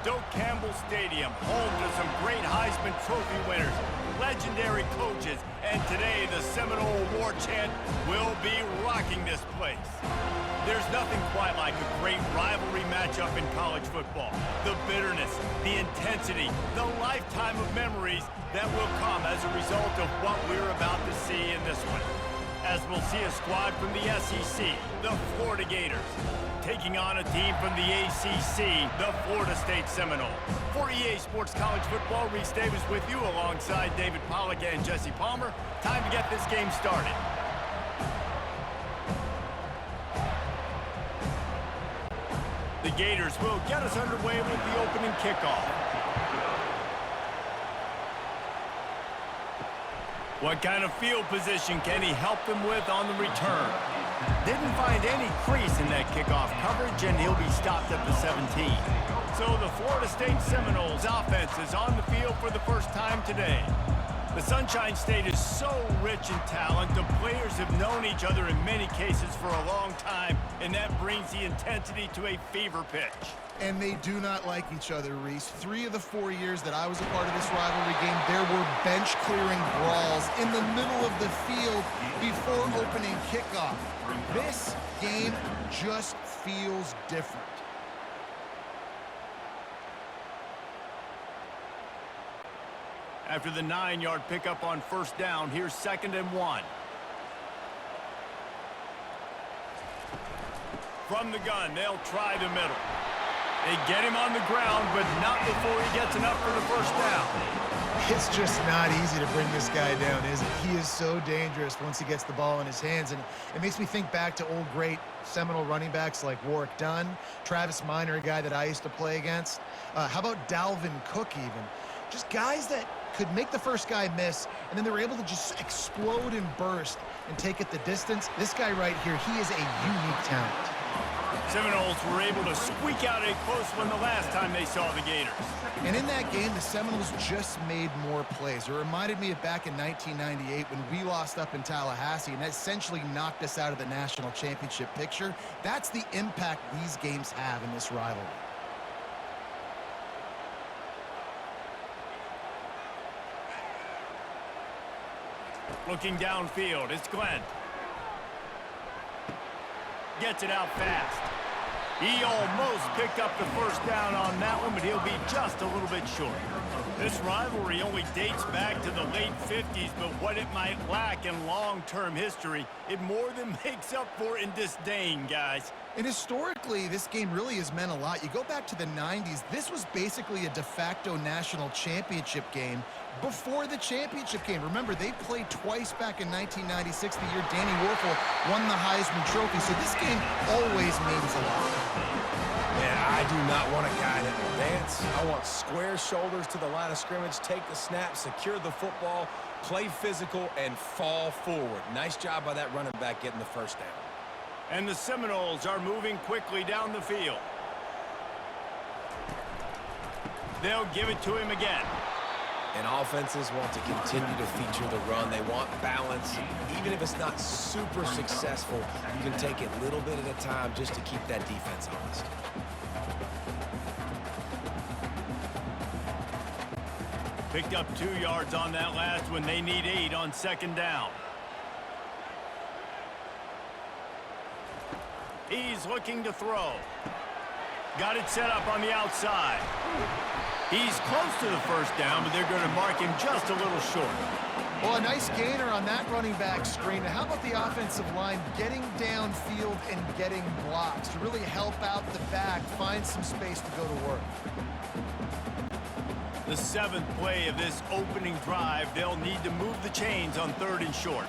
Doak Campbell Stadium, home to some great Heisman Trophy winners, legendary coaches, and today the Seminole War Chant will be rocking this place. There's nothing quite like a great rivalry matchup in college football. The bitterness, the intensity, the lifetime of memories that will come as a result of what we're about to see in this one. As we'll see a squad from the SEC, the Florida Gators, taking on a team from the ACC, the Florida State Seminoles. For EA Sports College Football, Reese Davis with you alongside David Pollack and Jesse Palmer. Time to get this game started. The Gators will get us underway with the opening kickoff. What kind of field position can he help them with on the return? Didn't find any crease in that kickoff coverage, and he'll be stopped at the 17. So the Florida State Seminoles offense is on the field for the first time today. The Sunshine State is so rich in talent. The players have known each other in many cases for a long time, and that brings the intensity to a fever pitch. And they do not like each other, Reese. 3 of the 4 years that I was a part of this rivalry game, there were bench-clearing brawls in the middle of the field before opening kickoff. This game just feels different. After the 9-yard pickup on first down, here's 2nd and 1. From the gun, they'll try the middle. They get him on the ground, but not before he gets enough for the first down. It's just not easy to bring this guy down, is it? He is so dangerous once he gets the ball in his hands, and it makes me think back to old great Seminole running backs like Warwick Dunn, Travis Minor, a guy that I used to play against. How about Dalvin Cook even? Just guys that could make the first guy miss, and then they were able to just explode and burst and take it the distance. This guy right here, he is a unique talent. Seminoles were able to squeak out a close one the last time they saw the Gators. And in that game, the Seminoles just made more plays. It reminded me of back in 1998 when we lost up in Tallahassee, and that essentially knocked us out of the national championship picture. That's the impact these games have in this rivalry. Looking downfield, it's Glenn. Gets it out fast. He almost picked up the first down on that one, but he'll be just a little bit short. This rivalry only dates back to the late 50s, but what it might lack in long-term history, it more than makes up for in disdain, guys. And historically, this game really has meant a lot. You go back to the 90s, this was basically a de facto national championship game before the championship game. Remember, they played twice back in 1996, the year Danny Werfel won the Heisman Trophy. So this game always means a lot. Yeah, I do not want a guy that will dance. I want square shoulders to the line of scrimmage, take the snap, secure the football, play physical, and fall forward. Nice job by that running back getting the first down. And the Seminoles are moving quickly down the field. They'll give it to him again. And offenses want to continue to feature the run. They want balance. Even if it's not super successful, you can take it a little bit at a time just to keep that defense honest. Picked up 2 yards on that last one. They need 8 on 2nd down. He's looking to throw. Got it set up on the outside. He's close to the first down, but they're going to mark him just a little short. Well, a nice gainer on that running back screen. Now, how about the offensive line getting downfield and getting blocks to really help out the back, find some space to go to work? The 7th play of this opening drive, they'll need to move the chains on 3rd and short.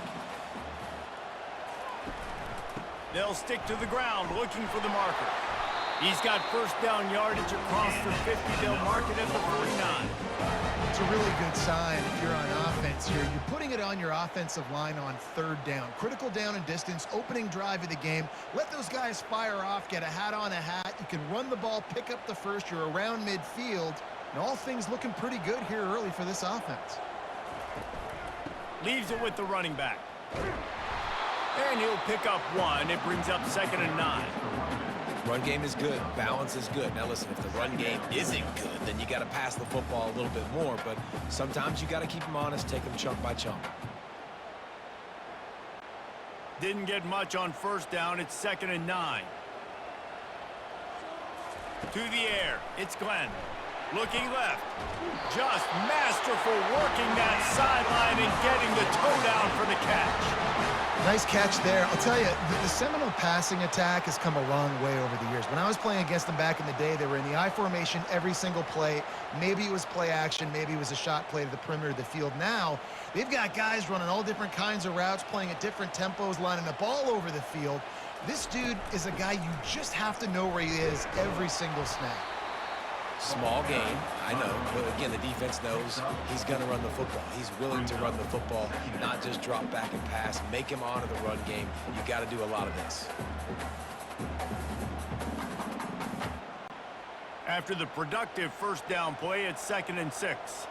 They'll stick to the ground looking for the marker. He's got first down yardage across the 50. They'll mark it at the 49. It's a really good sign if you're on offense here. You're putting it on your offensive line on 3rd down. Critical down and distance, opening drive of the game. Let those guys fire off, get a hat on a hat. You can run the ball, pick up the first. You're around midfield. And all things looking pretty good here early for this offense. Leaves it with the running back. And he'll pick up 1. It brings up 2nd and 9. Run game is good. Balance is good. Now, listen, if the run game isn't good, then you got to pass the football a little bit more. But sometimes you got to keep them honest, take them chunk by chunk. Didn't get much on first down. It's 2nd and 9. To the air. It's Glenn. Looking left. Just masterful working that sideline and getting the toe down for the catch. Nice catch there. I'll tell you, the Seminole passing attack has come a long way over the years. When I was playing against them back in the day, they were in the I formation every single play. Maybe it was play action. Maybe it was a shot play to the perimeter of the field. Now, they've got guys running all different kinds of routes, playing at different tempos, lining the ball over the field. This dude is a guy you just have to know where he is every single snap. Small game, I know, but again, the defense knows he's going to run the football. He's willing to run the football, not just drop back and pass. Make him honor the run game. You got to do a lot of this. After the productive first down play, it's 2nd and 6.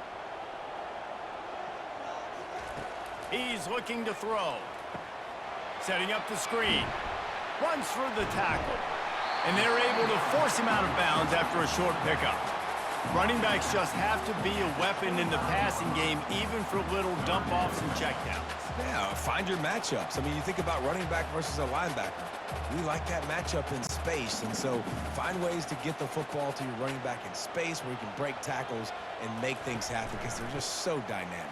He's looking to throw. Setting up the screen. Runs through the tackle. And they're able to force him out of bounds after a short pickup. Running backs just have to be a weapon in the passing game, even for little dump-offs and checkdowns. Yeah, find your matchups. I mean, you think about running back versus a linebacker. We like that matchup in space, and so find ways to get the football to your running back in space where you can break tackles and make things happen because they're just so dynamic.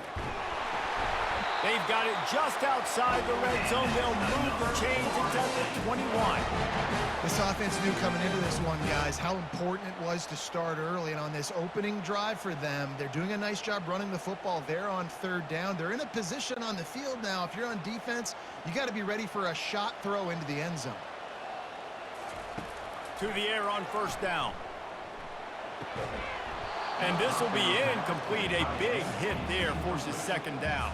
They've got it just outside the red zone. They'll move the chains. It's at the 21. This offense knew coming into this one, guys, how important it was to start early. And on this opening drive for them, they're doing a nice job running the football. They're on 3rd down. They're in a position on the field now. If you're on defense, you got to be ready for a shot throw into the end zone. To the air on first down. And this will be incomplete. A big hit there forces 2nd down.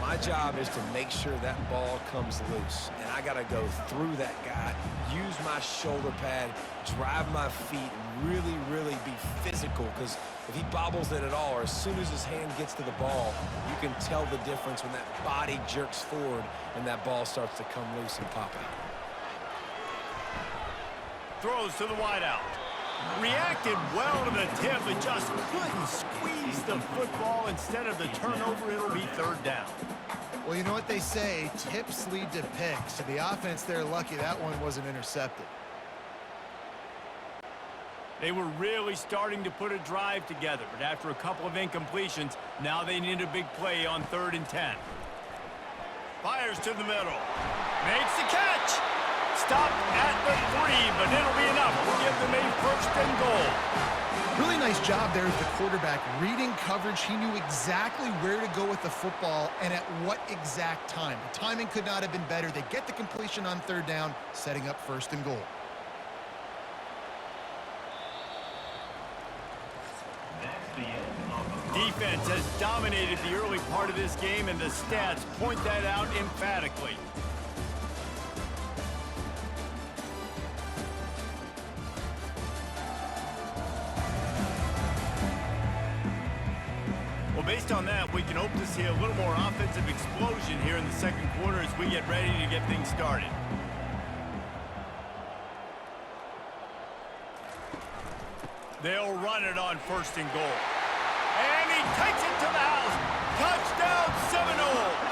My job is to make sure that ball comes loose, and I got to go through that guy, use my shoulder pad, drive my feet, and really, really be physical, because if he bobbles it at all, or as soon as his hand gets to the ball, you can tell the difference when that body jerks forward and that ball starts to come loose and pop out. Throws to the wideout. Reacted well to the tip, but just couldn't squeeze the football. Instead of the turnover, it'll be 3rd down. Well, you know what they say, tips lead to picks. So the offense, they're lucky that one wasn't intercepted. They were really starting to put a drive together, but after a couple of incompletions, now they need a big play on 3rd and 10. Fires to the middle. Makes the catch. Stopped at the 3, but it'll be enough. We'll give them a 1st and goal. Really nice job there as the quarterback. Reading coverage, he knew exactly where to go with the football and at what exact time. The timing could not have been better. They get the completion on 3rd down, setting up 1st and goal. Defense has dominated the early part of this game, and the stats point that out emphatically. Well, based on that, we can hope to see a little more offensive explosion here in the 2nd quarter as we get ready to get things started. They'll run it on 1st and goal. And he takes it to the house. Touchdown, Seminoles!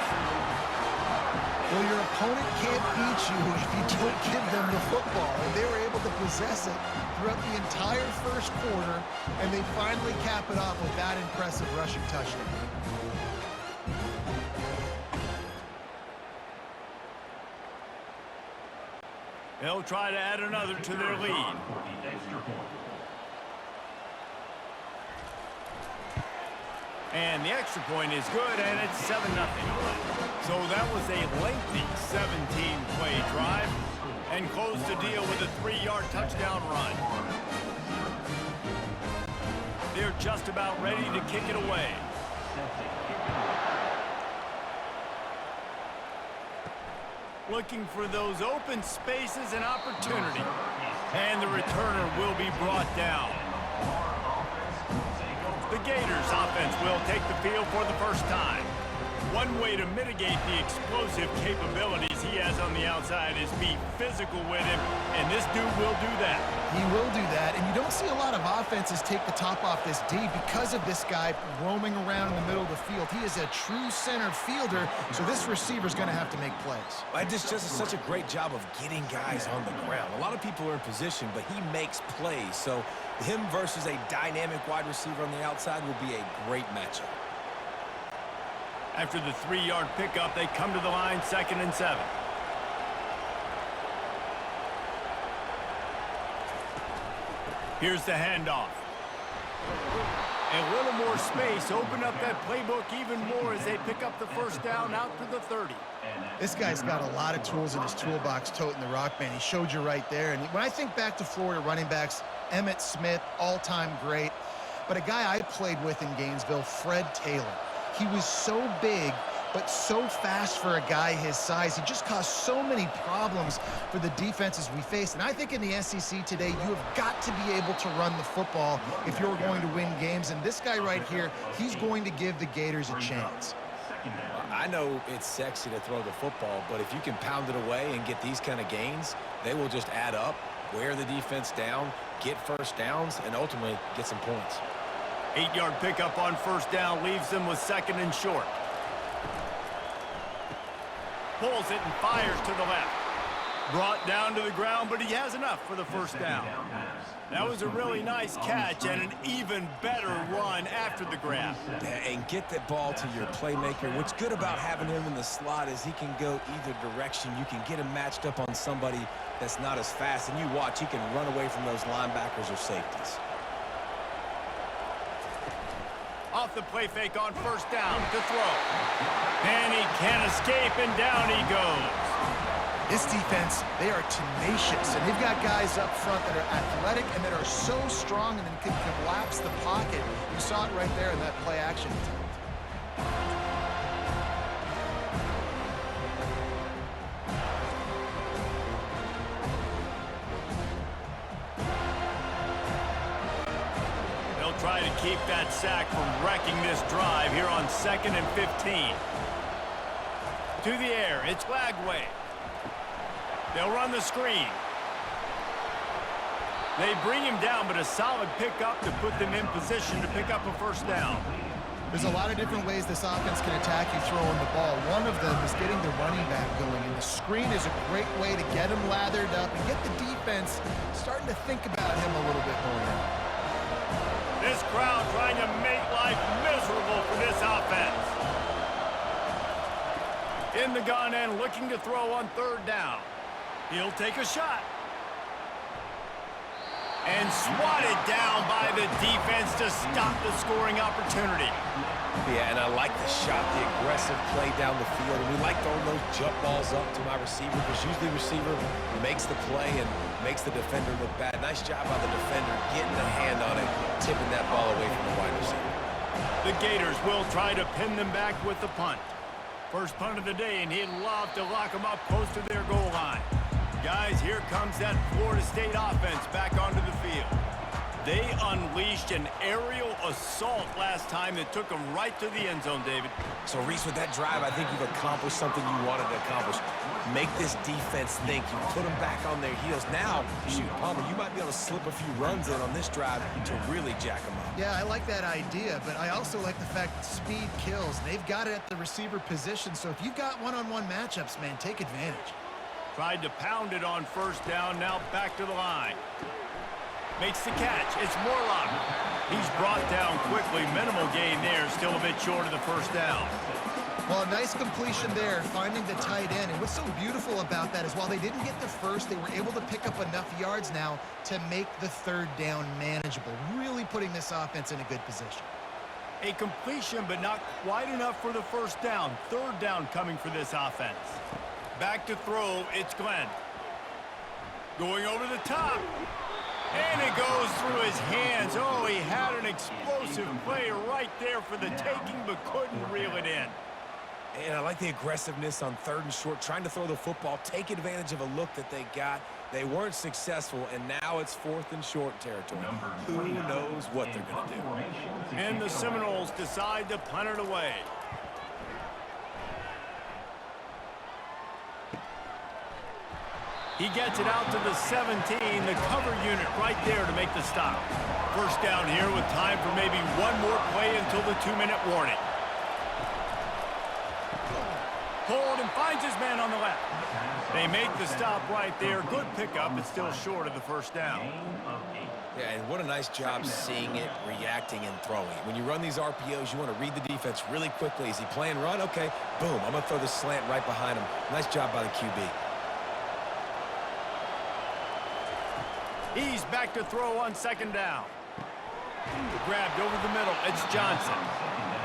Well, your opponent can't beat you if you don't give them the football. And they were able to possess it throughout the entire 1st quarter, and they finally cap it off with that impressive rushing touchdown. They'll try to add another to their lead. And the extra point is good, and it's 7-0. So that was a lengthy 17-play drive, and closed the deal with a 3-yard touchdown run. They're just about ready to kick it away. Looking for those open spaces and opportunity. And the returner will be brought down. The Gators offense will take the field for the first time. One way to mitigate the explosive capabilities he has on the outside is be physical with him, and this dude will do that. He will do that, and you don't see a lot of offenses take the top off this D because of this guy roaming around in the middle of the field. He is a true center fielder, so this receiver's going to have to make plays. This just such a great job of getting guys on the ground. A lot of people are in position, but he makes plays, so him versus a dynamic wide receiver on the outside will be a great matchup. After the 3-yard pickup, they come to the line, 2nd and 7. Here's the handoff. A little more space, open up that playbook even more as they pick up the first down out to the 30. This guy's got a lot of tools in his toolbox toting the rock, man. He showed you right there. And when I think back to Florida running backs, Emmitt Smith, all-time great. But a guy I played with in Gainesville, Fred Taylor. He was so big, but so fast for a guy his size. He just caused so many problems for the defenses we faced. And I think in the SEC today, you have got to be able to run the football if you're going to win games. And this guy right here, he's going to give the Gators a chance. I know it's sexy to throw the football, but if you can pound it away and get these kind of gains, they will just add up, wear the defense down, get first downs, and ultimately get some points. 8-yard pickup on first down leaves them with 2nd and short. Pulls it and fires to the left. Brought down to the ground, but he has enough for the first down. That was a really nice catch and an even better run after the grab. And get that ball to your playmaker. What's good about having him in the slot is he can go either direction. You can get him matched up on somebody that's not as fast, and you watch, he can run away from those linebackers or safeties. Off the play fake on first down to throw. And he can't escape, and down he goes. This defense, they are tenacious, and they've got guys up front that are athletic and that are so strong and then can collapse the pocket. You saw it right there in that play action attempt. Try to keep that sack from wrecking this drive here on 2nd and 15. To the air, it's Lagway. They'll run the screen. They bring him down, but a solid pickup to put them in position to pick up a first down. There's a lot of different ways this offense can attack you throwing the ball. One of them is getting the running back going, and the screen is a great way to get him lathered up and get the defense starting to think about him a little bit more now. This crowd trying to make life miserable for this offense. In the gun and looking to throw on 3rd down. He'll take a shot. And swatted down by the defense to stop the scoring opportunity. Yeah, and I like the shot, the aggressive play down the field. And we like throwing those jump balls up to my receiver because usually the receiver makes the play and makes the defender look bad. Nice job by the defender getting a hand on it, tipping that ball away from the wide receiver. The Gators will try to pin them back with the punt. First punt of the day, and he'd love to lock them up close to their goal line. Guys, here comes that Florida State offense back onto the field. They unleashed an aerial assault last time that took them right to the end zone, David. So, Reese, with that drive, I think you've accomplished something you wanted to accomplish. Make this defense think. You put them back on their heels. Now, shoot, Palmer, you might be able to slip a few runs in on this drive to really jack them up. Yeah, I like that idea, but I also like the fact that speed kills. They've got it at the receiver position, so if you've got one-on-one matchups, man, take advantage. Tried to pound it on first down, now back to the line. Makes the catch. It's Morlock. He's brought down quickly. Minimal gain there. Still a bit short of the first down. Well, a nice completion there, finding the tight end. And what's so beautiful about that is while they didn't get the first, they were able to pick up enough yards now to make the 3rd down manageable, really putting this offense in a good position. A completion, but not quite enough for the first down. 3rd down coming for this offense. Back to throw. It's Glenn. Going over the top. And it goes through his hands. Oh, he had an explosive play right there for the taking, but couldn't reel it in. And I like the aggressiveness on 3rd and short, trying to throw the football, take advantage of a look that they got. They weren't successful, and now it's 4th and short territory. Who knows what they're going to do? And the Seminoles decide to punt it away. He gets it out to the 17, the cover unit right there to make the stop. First down here with time for maybe one more play until the 2-minute warning. Hold and finds his man on the left. They make the stop right there. Good pickup. It's still short of the first down. Yeah, and what a nice job seeing it, reacting, and throwing. When you run these RPOs, you want to read the defense really quickly. Is he playing run? Okay, boom. I'm going to throw the slant right behind him. Nice job by the QB. He's back to throw on second down. Grabbed over the middle. It's Johnson.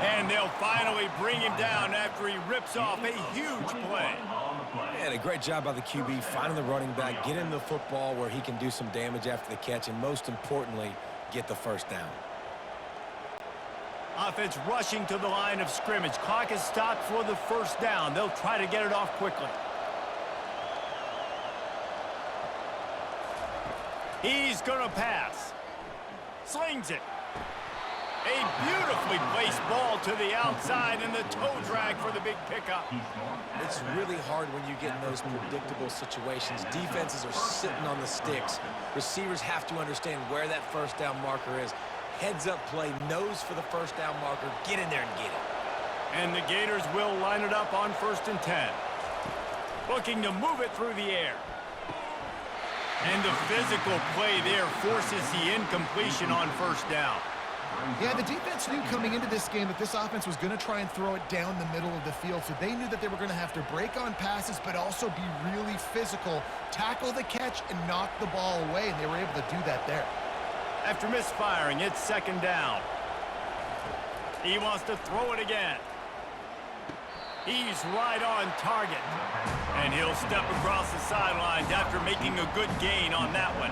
And they'll finally bring him down after he rips off a huge play. And a great job by the QB finding the running back, get him the football where he can do some damage after the catch, and most importantly, get the first down. Offense rushing to the line of scrimmage. Clock is stopped for the first down. They'll try to get it off quickly. He's going to pass. Slings it. A beautifully placed ball to the outside and the toe drag for the big pickup. It's really hard when you get in those predictable situations. Defenses are sitting on the sticks. Receivers have to understand where that first down marker is. Heads up play, nose for the first down marker. Get in there and get it. And the Gators will line it up on 1st and 10. Looking to move it through the air. And the physical play there forces the incompletion on first down. Yeah, the defense knew coming into this game that this offense was going to try and throw it down the middle of the field, so they knew that they were going to have to break on passes but also be really physical, tackle the catch, and knock the ball away, and they were able to do that there. After misfiring, it's second down. He wants to throw it again. He's right on target. And he'll step across the sidelines after making a good gain on that one.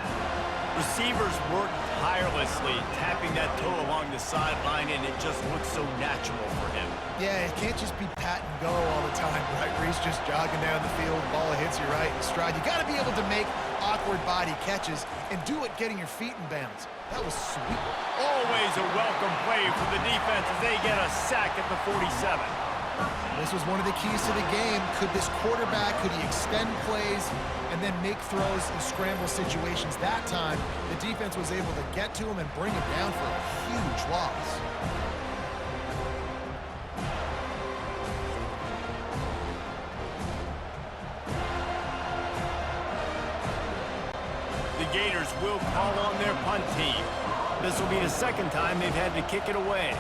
Receivers work tirelessly, tapping that toe along the sideline, and it just looks so natural for him. Yeah, it can't just be pat and go all the time, right? Where he's just jogging down the field, ball hits you right in stride. You got to be able to make awkward body catches and do it getting your feet in bounds. That was sweet. Always a welcome play for the defense as they get a sack at the 47. This was one of the keys to the game. Could this quarterback, could he extend plays and then make throws in scramble situations? That time, the defense was able to get to him and bring him down for a huge loss. The Gators will call on their punt team. This will be the second time they've had to kick it away.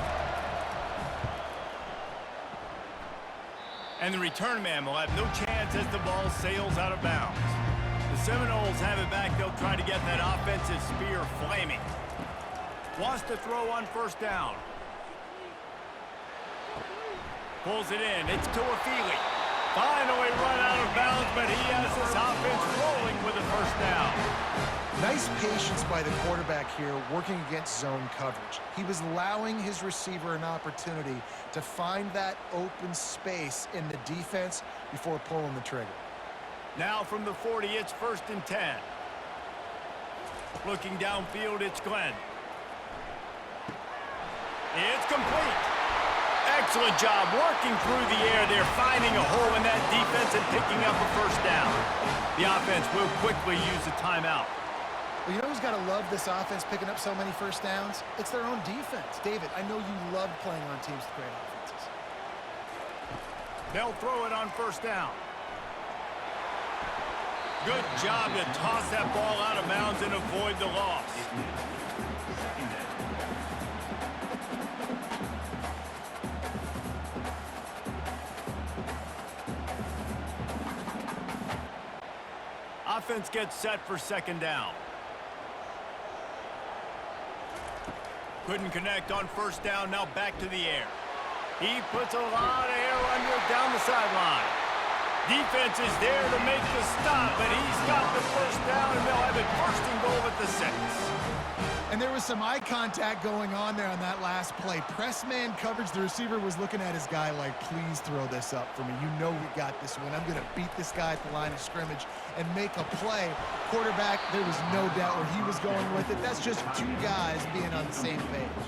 And the return man will have no chance as the ball sails out of bounds. The Seminoles have it back. They'll try to get that offensive spear flaming. Wants to throw on first down. Pulls it in. It's to Afili. Finally run out of bounds, but he has this offense rolling with a first down. Nice patience by the quarterback here, working against zone coverage. He was allowing his receiver an opportunity to find that open space in the defense before pulling the trigger. Now from the 40, it's 1st and 10. Looking downfield, it's Glenn. It's complete. Excellent job working through the air there, finding a hole in that defense and picking up a first down. The offense will quickly use a timeout. Well, you know who's got to love this offense picking up so many first downs? It's their own defense. David, I know you love playing on teams with great offenses. They'll throw it on first down. Good job to toss that ball out of bounds and avoid the loss. Offense gets set for second down. Couldn't connect on first down, now back to the air. He puts a lot of air under it down the sideline. Defense is there to make the stop, but he's got the first down, and they'll have it 1st and goal at the 6. And there was some eye contact going on there on that last play. Press man coverage, the receiver was looking at his guy like, please throw this up for me. You know we got this one. I'm going to beat this guy at the line of scrimmage and make a play. Quarterback, there was no doubt where he was going with it. That's just two guys being on the same page.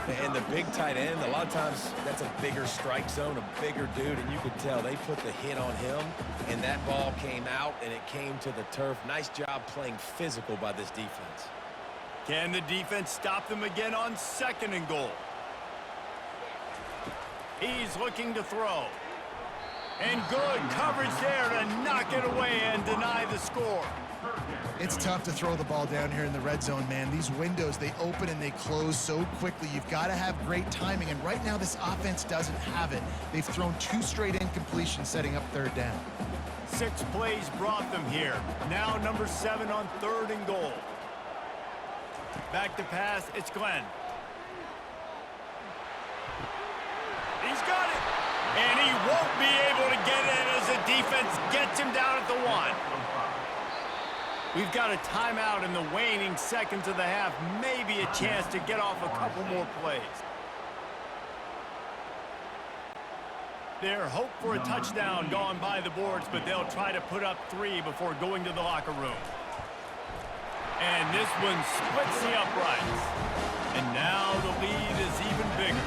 And the big tight end, a lot of times that's a bigger strike zone, a bigger dude, and you could tell they put the hit on him, and that ball came out, and it came to the turf. Nice job playing physical by this defense. Can the defense stop them again on 2nd and goal? He's looking to throw. And good coverage there to knock it away and deny the score. It's tough to throw the ball down here in the red zone, man. These windows, they open and they close so quickly. You've got to have great timing, and right now this offense doesn't have it. They've thrown 2 straight incompletions setting up 3rd down. 6 plays brought them here. Now number 7 on 3rd and goal. Back to pass, it's Glenn. He's got it. And he won't be able to get it as the defense gets him down at the 1. We've got a timeout in the waning seconds of the half. Maybe a chance to get off a couple more plays. Their hope for a touchdown gone by the boards, but they'll try to put up 3 before going to the locker room. And this one splits the uprights. And now the lead is even bigger.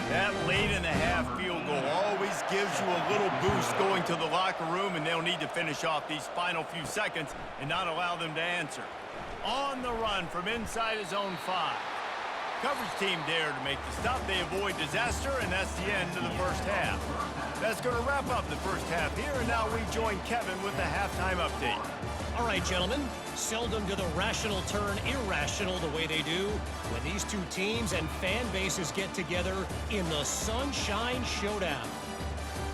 That late in the half field goal always gives you a little boost going to the locker room, and they'll need to finish off these final few seconds and not allow them to answer. On the run from inside his own 5. Coverage team dare to make the stop. They avoid disaster, and that's the end of the first half. That's going to wrap up the first half here, and now we join Kevin with the halftime update. All right, gentlemen. Seldom do the rational turn irrational the way they do when these 2 teams and fan bases get together in the Sunshine Showdown.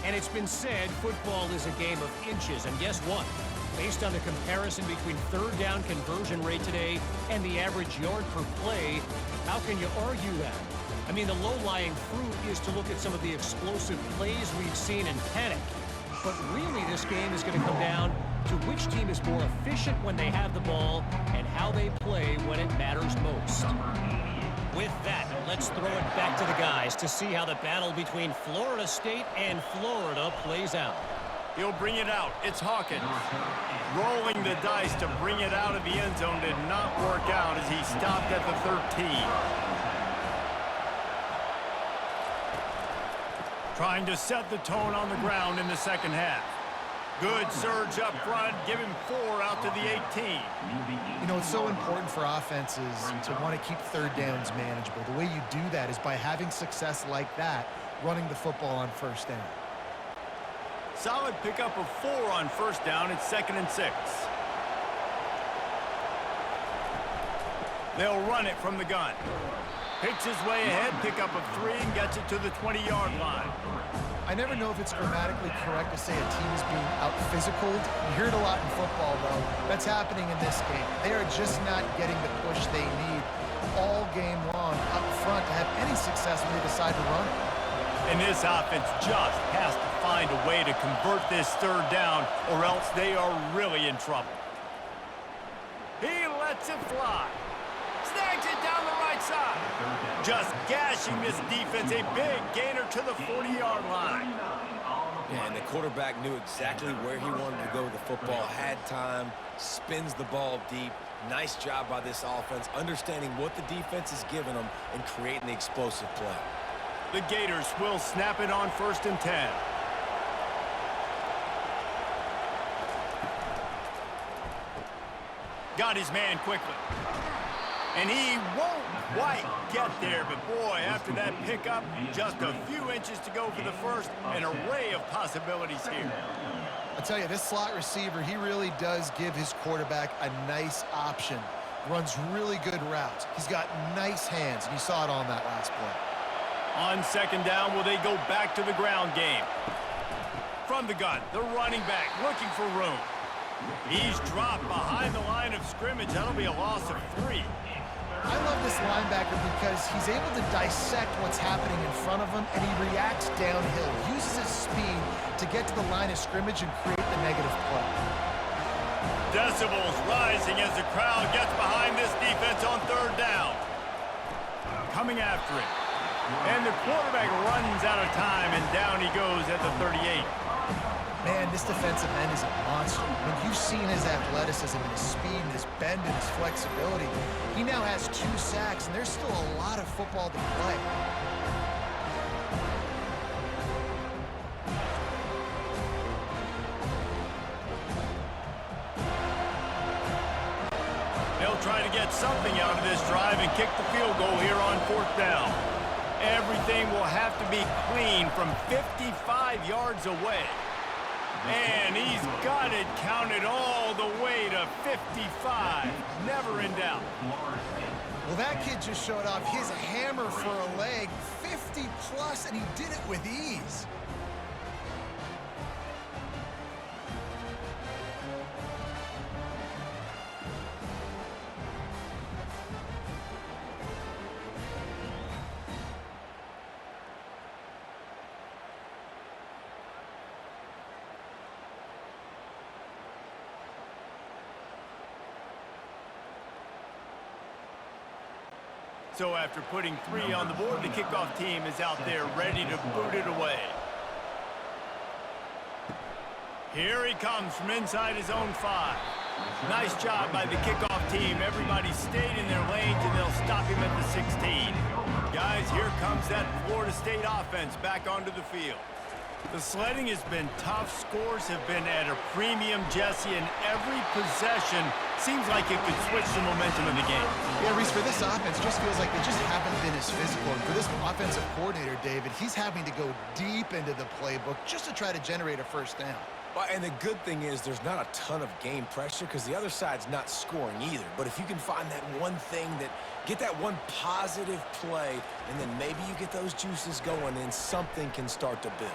And it's been said football is a game of inches, and guess what? Based on the comparison between 3rd down conversion rate today and the average yard per play, how can you argue that? I mean, the low-lying fruit is to look at some of the explosive plays we've seen and panic. But really, this game is going to come down to which team is more efficient when they have the ball and how they play when it matters most. With that, let's throw it back to the guys to see how the battle between Florida State and Florida plays out. He'll bring it out. It's Hawkins. Rolling the dice to bring it out of the end zone did not work out as he stopped at the 13. Trying to set the tone on the ground in the second half. Good surge up front, give him 4 out to the 18. You know, it's so important for offenses to want to keep 3rd downs manageable. The way you do that is by having success like that, running the football on 1st down. Solid pickup of 4 on 1st down. It's 2nd and 6. They'll run it from the gun. Picks his way ahead, pickup of 3, and gets it to the 20-yard line. I never know if it's grammatically correct to say a team is being out-physicaled. You hear it a lot in football, though. That's happening in this game. They are just not getting the push they need all game long up front to have any success when they decide to run it. And this offense just has to find a way to convert this 3rd down, or else they are really in trouble. He lets it fly. Snags it down the right side. Just gashing this defense. A big gainer to the 40-yard line. Yeah, and the quarterback knew exactly where he wanted to go with the football, had time, spins the ball deep. Nice job by this offense, understanding what the defense is giving them and creating the explosive play. The Gators will snap it on 1st and 10. Got his man quickly. And he won't quite get there, but boy, after that pickup, just a few inches to go for the first, an array of possibilities here. I'll tell you, this slot receiver, he really does give his quarterback a nice option. Runs really good routes. He's got nice hands, and you saw it on that last play. On 2nd down, will they go back to the ground game? From the gun, the running back looking for room. He's dropped behind the line of scrimmage. That'll be a loss of 3. I love this linebacker because he's able to dissect what's happening in front of him, and he reacts downhill, uses his speed to get to the line of scrimmage and create the negative play. Decibels rising as the crowd gets behind this defense on third down. Coming after it. And the quarterback runs out of time, and down he goes at the 38. Man, this defensive end is a monster. When you've seen his athleticism and his speed and his bend and his flexibility, he now has 2 sacks, and there's still a lot of football to play. They'll try to get something out of this drive and kick the field goal here on 4th down. Everything will have to be clean from 55 yards away. And he's got it counted all the way to 55. Never in doubt. Well, that kid just showed off his hammer for a leg, 50-plus, and he did it with ease. So after putting 3 on the board, the kickoff team is out there ready to boot it away. Here he comes from inside his own 5. Nice job by the kickoff team. Everybody stayed in their lanes, and they'll stop him at the 16. Guys, here comes that Florida State offense back onto the field. The sledding has been tough. Scores have been at a premium, Jesse, and every possession seems like it could switch the momentum of the game. Yeah, Reese, for this offense, just feels like they just haven't been as physical. And for this offensive coordinator, David, he's having to go deep into the playbook just to try to generate a first down. Well, and the good thing is there's not a ton of game pressure because the other side's not scoring either. But if you can find that one thing get that one positive play, and then maybe you get those juices going, and something can start to build.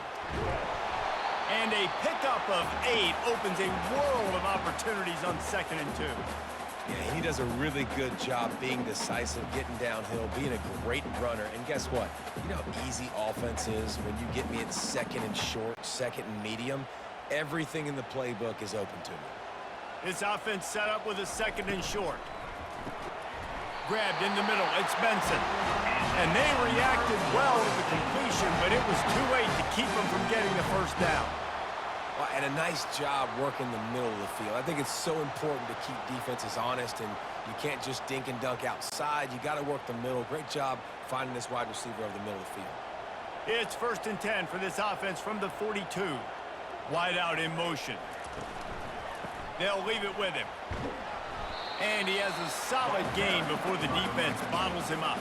And a pickup of 8 opens a world of opportunities on 2nd and 2. Yeah, he does a really good job being decisive, getting downhill, being a great runner. And guess what? You know how easy offense is when you get me at 2nd and short, 2nd and medium? Everything in the playbook is open to me. This offense set up with a 2nd and short. Grabbed in the middle, it's Benson. And they reacted well to the completion, but it was too late to keep them from getting the first down. Well, and a nice job working the middle of the field. I think it's so important to keep defenses honest, and you can't just dink and dunk outside. You got to work the middle. Great job finding this wide receiver over the middle of the field. It's 1st and 10 for this offense from the 42. Wide out in motion. They'll leave it with him. And he has a solid gain before the defense bottles him up.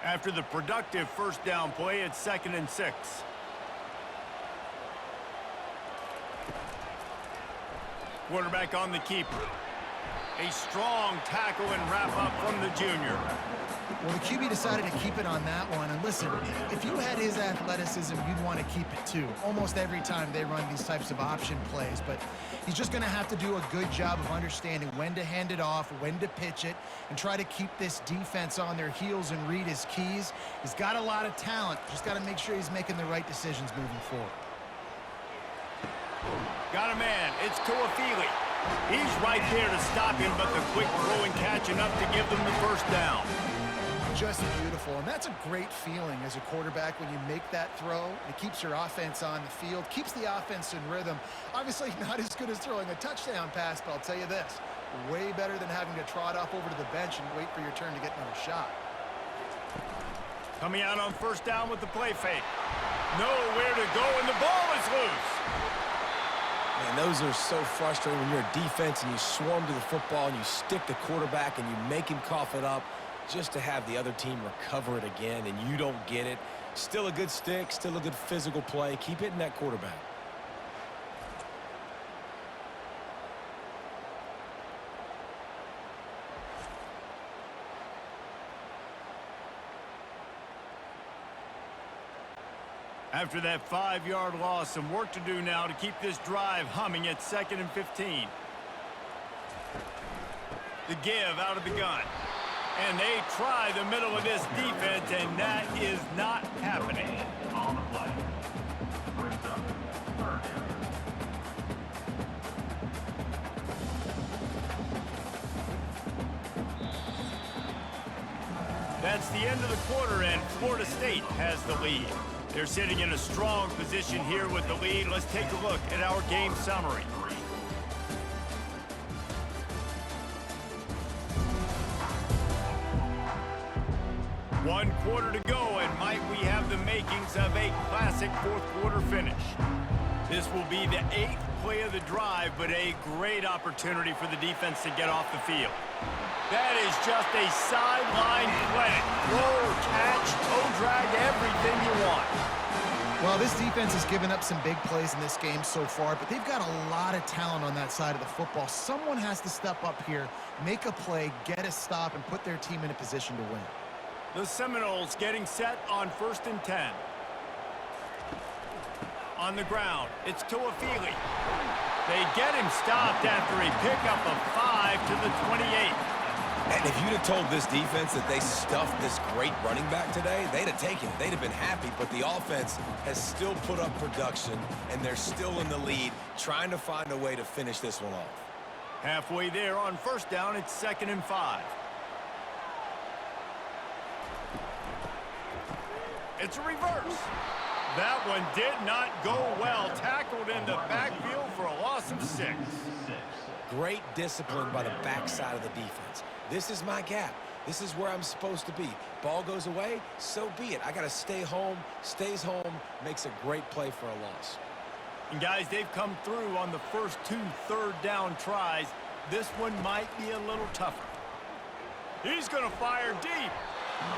After the productive first down play, it's 2nd and 6. Quarterback on the keeper. A strong tackle and wrap up from the junior. Well, the QB decided to keep it on that one. And listen, if you had his athleticism, you'd want to keep it too. Almost every time they run these types of option plays. But he's just going to have to do a good job of understanding when to hand it off, when to pitch it, and try to keep this defense on their heels and read his keys. He's got a lot of talent. Just got to make sure he's making the right decisions moving forward. Got a man. It's Tuafili. He's right there to stop him, but the quick throw and catch enough to give them the first down. Just beautiful, and that's a great feeling as a quarterback when you make that throw. It keeps your offense on the field, keeps the offense in rhythm. Obviously not as good as throwing a touchdown pass, but I'll tell you this, way better than having to trot off over to the bench and wait for your turn to get another shot. Coming out on first down with the play fake. Nowhere to go, and the ball is loose. Man, those are so frustrating when you're a defense and you swarm to the football and you stick the quarterback and you make him cough it up just to have the other team recover it again and you don't get it. Still a good stick, still a good physical play. Keep hitting that quarterback. After that 5-yard loss, some work to do now to keep this drive humming at 2nd and 15. The give out of the gun. And they try the middle of this defense, and that is not happening. On the play. Brings up third down. That's the end of the quarter, and Florida State has the lead. They're sitting in a strong position here with the lead. Let's take a look at our game summary. One quarter to go, and might we have the makings of a classic fourth quarter finish. This will be the 8th play of the drive, but a great opportunity for the defense to get off the field. That is just a sideline clinic. Throw, catch, toe drag, everything you want. Well, this defense has given up some big plays in this game so far, but they've got a lot of talent on that side of the football. Someone has to step up here, make a play, get a stop, and put their team in a position to win. The Seminoles getting set on 1st and 10. On the ground, it's Tuafili. They get him stopped after a pickup of 5 to the 28. And if you'd have told this defense that they stuffed this great running back today, they'd have taken it. They'd have been happy, but the offense has still put up production, and they're still in the lead, trying to find a way to finish this one off. Halfway there on 1st down, it's 2nd and 5. It's a reverse. That one did not go well. Tackled in the backfield for a loss of 6. Great discipline by the backside of the defense. This is my gap. This is where I'm supposed to be. Ball goes away, so be it. I got to stay home. Stays home, makes a great play for a loss. And guys, they've come through on the first 2 third down tries. This one might be a little tougher. He's going to fire deep.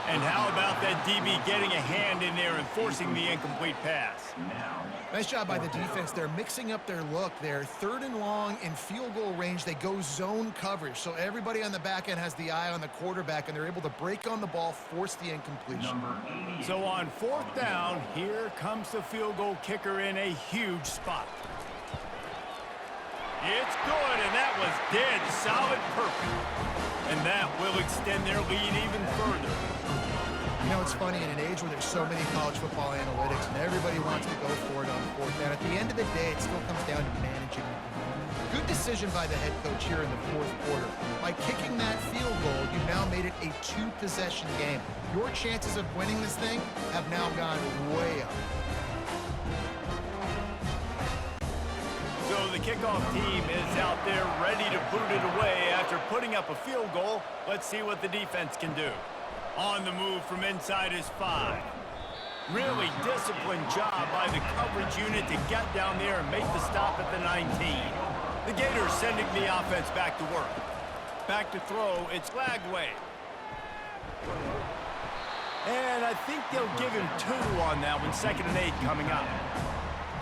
And how about that DB getting a hand in there and forcing the incomplete pass? Nice job by the defense. They're mixing up their look. They're 3rd and long in field goal range. They go zone coverage. So everybody on the back end has the eye on the quarterback, and they're able to break on the ball, force the incompletion. So on 4th down, here comes the field goal kicker in a huge spot. It's good, and that was dead solid perfect. And that will extend their lead even further. You know, it's funny, in an age where there's so many college football analytics and everybody wants to go for it on 4th down, at the end of the day, it still comes down to managing the game. Good decision by the head coach here in the 4th quarter. By kicking that field goal, you've now made it a 2-possession game. Your chances of winning this thing have now gone way up. So the kickoff team is out there ready to boot it away after putting up a field goal. Let's see what the defense can do. On the move from inside his 5. Really disciplined job by the coverage unit to get down there and make the stop at the 19. The Gators sending the offense back to work. Back to throw, it's Lagway. And I think they'll give him 2 on that one, 2nd and 8 coming up.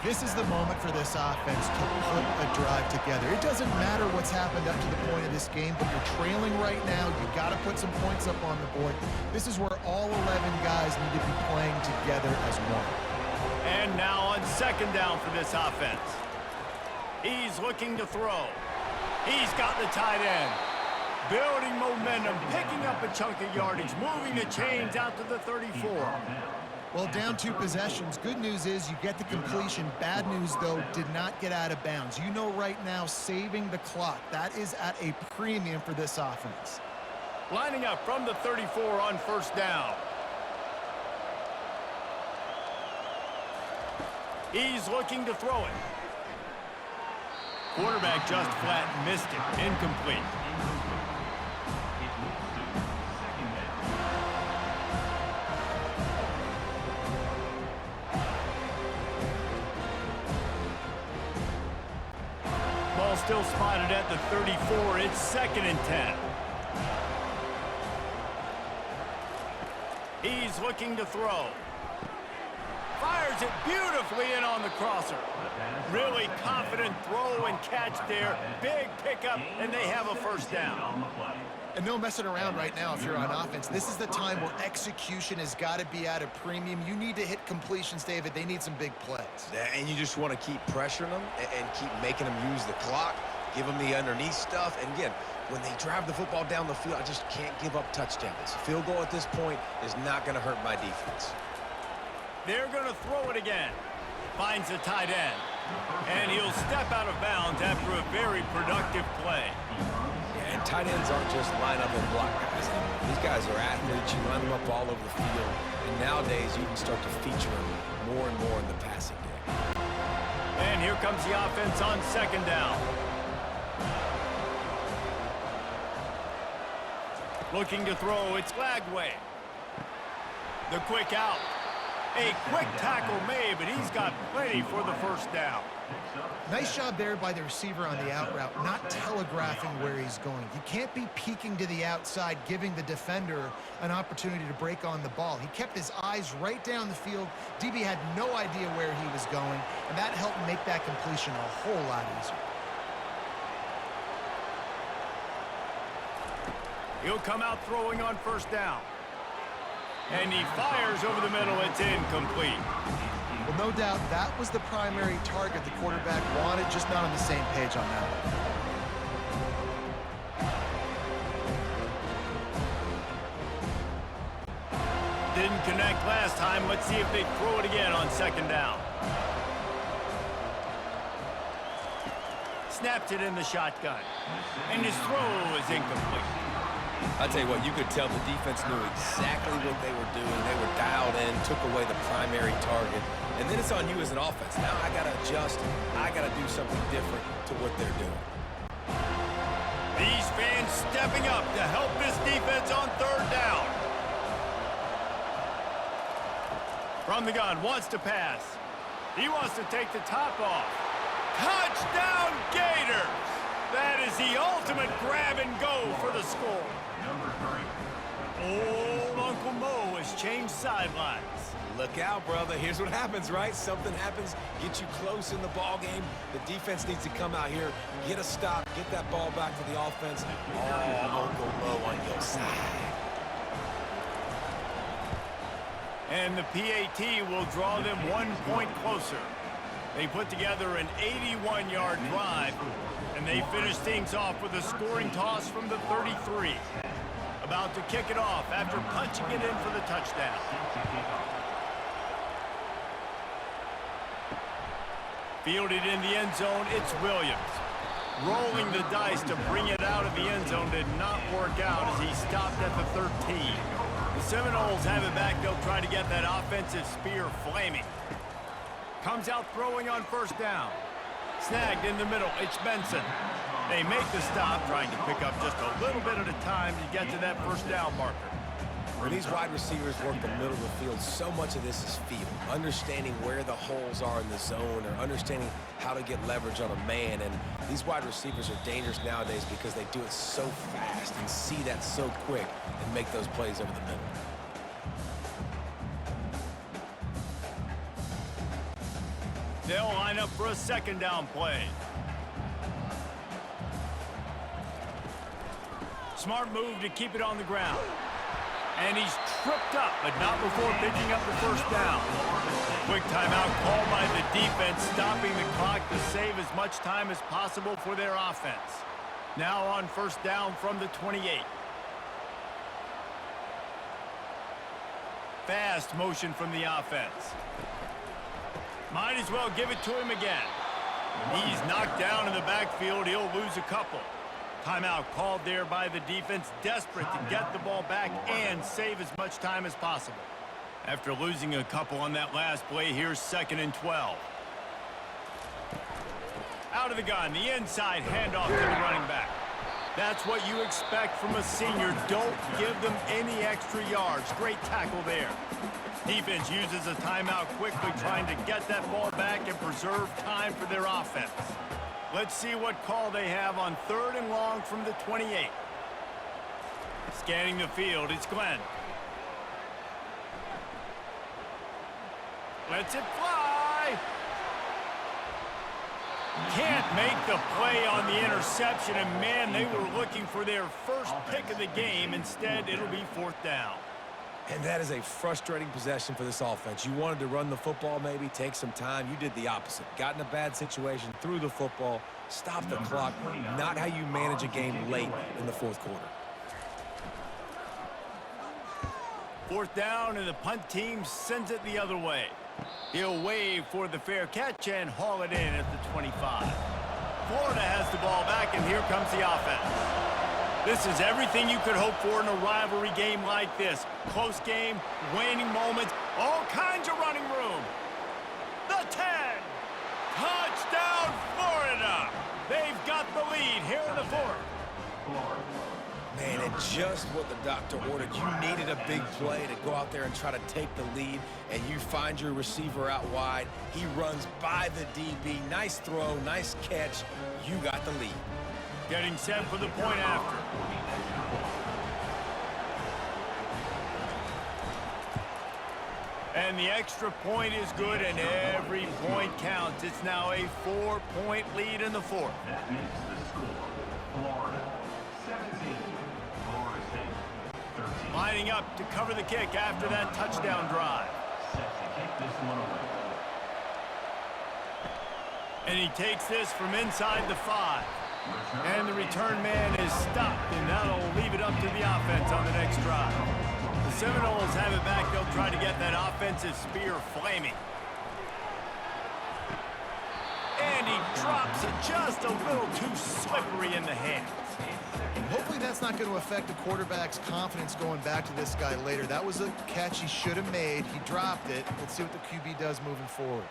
This is the moment for this offense to put a drive together. It doesn't matter what's happened up to the point of this game, but you're trailing right now. You've got to put some points up on the board. This is where all 11 guys need to be playing together as one. And now on 2nd down for this offense. He's looking to throw. He's got the tight end. Building momentum, picking up a chunk of yardage, moving the chains out to the 34. Well, down 2 possessions. Good news is you get the completion. Bad news, though, did not get out of bounds. You know right now, saving the clock. That is at a premium for this offense. Lining up from the 34 on 1st down. He's looking to throw it. Quarterback just flat missed it. Incomplete. Ball still spotted at the 34. It's 2nd and 10. He's looking to throw. Fires it beautifully in on the crosser. Really confident throw and catch there. Big pickup, and they have a 1st down. And no messing around right now if you're on offense. This is the time where execution has got to be at a premium. You need to hit completions, David. They need some big plays. And you just want to keep pressuring them and keep making them use the clock. give them the underneath stuff. And again, when they drive the football down the field, I just can't give up touchdowns. Field goal at this point is not going to hurt my defense. They're going to throw it again. Finds a tight end. And he'll step out of bounds after a very productive play. Yeah, and tight ends aren't just line up and block guys. These guys are athletes. You line them up all over the field. And nowadays, you can start to feature them more and more in the passing game. And here comes the offense on second down. Looking to throw, it's Lagway. The quick out. A quick tackle made, but he's got plenty for the first down. Nice job there by the receiver on the out route, not telegraphing where he's going. You can't be peeking to the outside, giving the defender an opportunity to break on the ball. He kept his eyes right down the field. DB had no idea where he was going, and that helped make that completion a whole lot easier. He'll come out throwing on first down. And he fires over the middle. It's incomplete. Well, no doubt that was the primary target the quarterback wanted, just not on the same page on that one. Didn't connect last time. Let's see if they throw it again on second down. Snapped it in the shotgun. And his throw is incomplete. I'll tell you what, you could tell the defense knew exactly what they were doing. They were dialed in, took away the primary target. And then it's on you as an offense. Now I got to adjust. I got to do something different to what they're doing. These fans stepping up to help this defense on third down. From the gun, wants to pass. He wants to take the top off. Touchdown Gators! That is the ultimate grab and go for the score. Old Uncle Mo has changed sidelines. Look out, brother. Here's what happens, right? Something happens, get you close in the ball game. The defense needs to come out here, get a stop, get that ball back to the offense. Oh, Uncle Mo on your side. And the PAT will draw them 1 point closer. They put together an 81-yard drive, and they finish things off with a scoring toss from the 33. About to kick it off after punching it in for the touchdown. Fielded in the end zone, it's Williams. Rolling the dice to bring it out of the end zone did not work out as he stopped at the 13. The Seminoles have it back. They'll try to get that offensive spear flaming. Comes out throwing on first down. Snagged in the middle, it's Benson. They make the stop, trying to pick up just a little bit at a time to get to that first down marker. When these wide receivers work the middle of the field, so much of this is feel. Understanding where the holes are in the zone, or understanding how to get leverage on a man. And these wide receivers are dangerous nowadays because they do it so fast and see that so quick and make those plays over the middle. They'll line up for a second down play. Smart move to keep it on the ground. And he's tripped up, but not before picking up the first down. Quick timeout called by the defense, stopping the clock to save as much time as possible for their offense. Now on first down from the 28. Fast motion from the offense. Might as well give it to him again. He's knocked down in the backfield. He'll lose a couple. Timeout called there by the defense, desperate to get the ball back and save as much time as possible. After losing a couple on that last play, here's 2nd and 12. Out of the gun, the inside handoff to the running back. That's what you expect from a senior. Don't give them any extra yards. Great tackle there. Defense uses a timeout quickly, trying to get that ball back and preserve time for their offense. Let's see what call they have on 3rd and long from the 28. Scanning the field, it's Glenn. Lets it fly. Can't make the play on the interception, and man, they were looking for their first pick of the game. Instead, it'll be 4th down. And that is a frustrating possession for this offense. You wanted to run the football, maybe take some time. You did the opposite. Got in a bad situation, threw the football, stopped the clock. Not how you manage a game late in the fourth quarter. Fourth down, and the punt team sends it the other way. He'll wave for the fair catch and haul it in at the 25. Florida has the ball back, and here comes the offense. This is everything you could hope for in a rivalry game like this. Close game, waning moments, all kinds of running room. The 10. Touchdown, Florida. They've got the lead here in the fourth. Man, and just what the doctor ordered. You needed a big play to go out there and try to take the lead, and you find your receiver out wide. He runs by the DB. Nice throw, nice catch. You got the lead. Getting set for the point after. And the extra point is good, and every point counts. It's now a 4-point lead in the fourth. That makes the score Florida 17, Florida State 13. Lining up to cover the kick after that touchdown drive. Set to kick this one away. And he takes this from inside the 5. And the return man is stopped, and that'll leave it up to the offense on the next drive. The Seminoles have it back. They'll try to get that offensive spear flaming. And he drops it just a little too slippery in the hands. Hopefully that's not going to affect the quarterback's confidence going back to this guy later. That was a catch he should have made. He dropped it. Let's see what the QB does moving forward.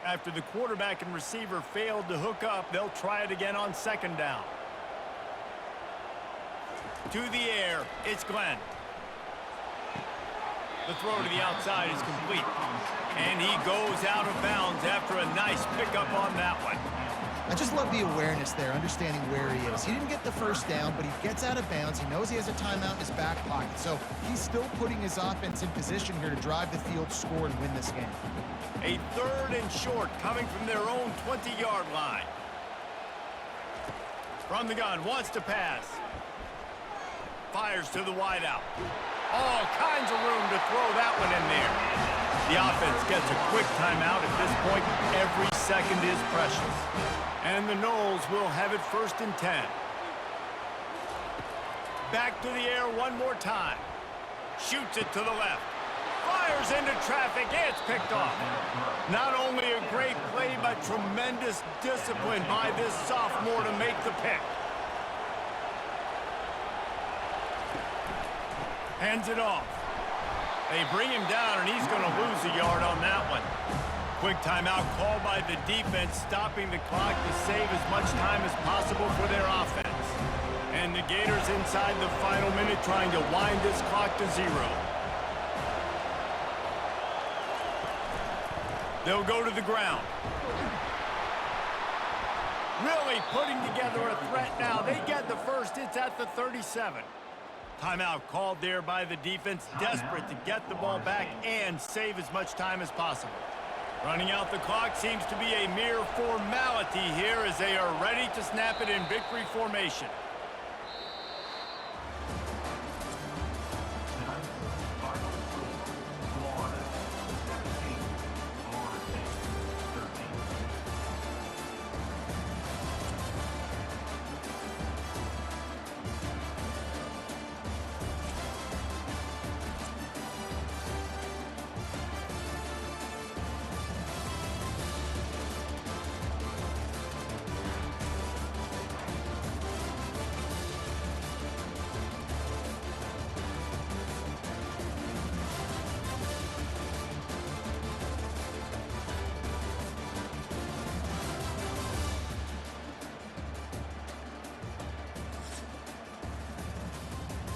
After the quarterback and receiver failed to hook up, they'll try it again on second down. To the air, it's Glenn. The throw to the outside is complete. And he goes out of bounds after a nice pickup on that one. I just love the awareness there, understanding where he is. He didn't get the first down, but he gets out of bounds. He knows he has a timeout in his back pocket. So he's still putting his offense in position here to drive the field, score, and win this game. A 3rd and short coming from their own 20-yard line. From the gun, wants to pass. Fires to the wideout. All kinds of room to throw that one in there. The offense gets a quick timeout. At this point, every second is precious. And the Noles will have it 1st and 10. Back to the air one more time. Shoots it to the left. Fires into traffic. It's picked off. Not only a great play, but tremendous discipline by this sophomore to make the pick. Hands it off. They bring him down, and he's going to lose a yard on that one. Quick timeout called by the defense, stopping the clock to save as much time as possible for their offense. And the Gators inside the final minute trying to wind this clock to 0. They'll go to the ground. Really putting together a threat now. They get the first. It's at the 37. Timeout called there by the defense, desperate to get the ball back and save as much time as possible. Running out the clock seems to be a mere formality here as they are ready to snap it in victory formation.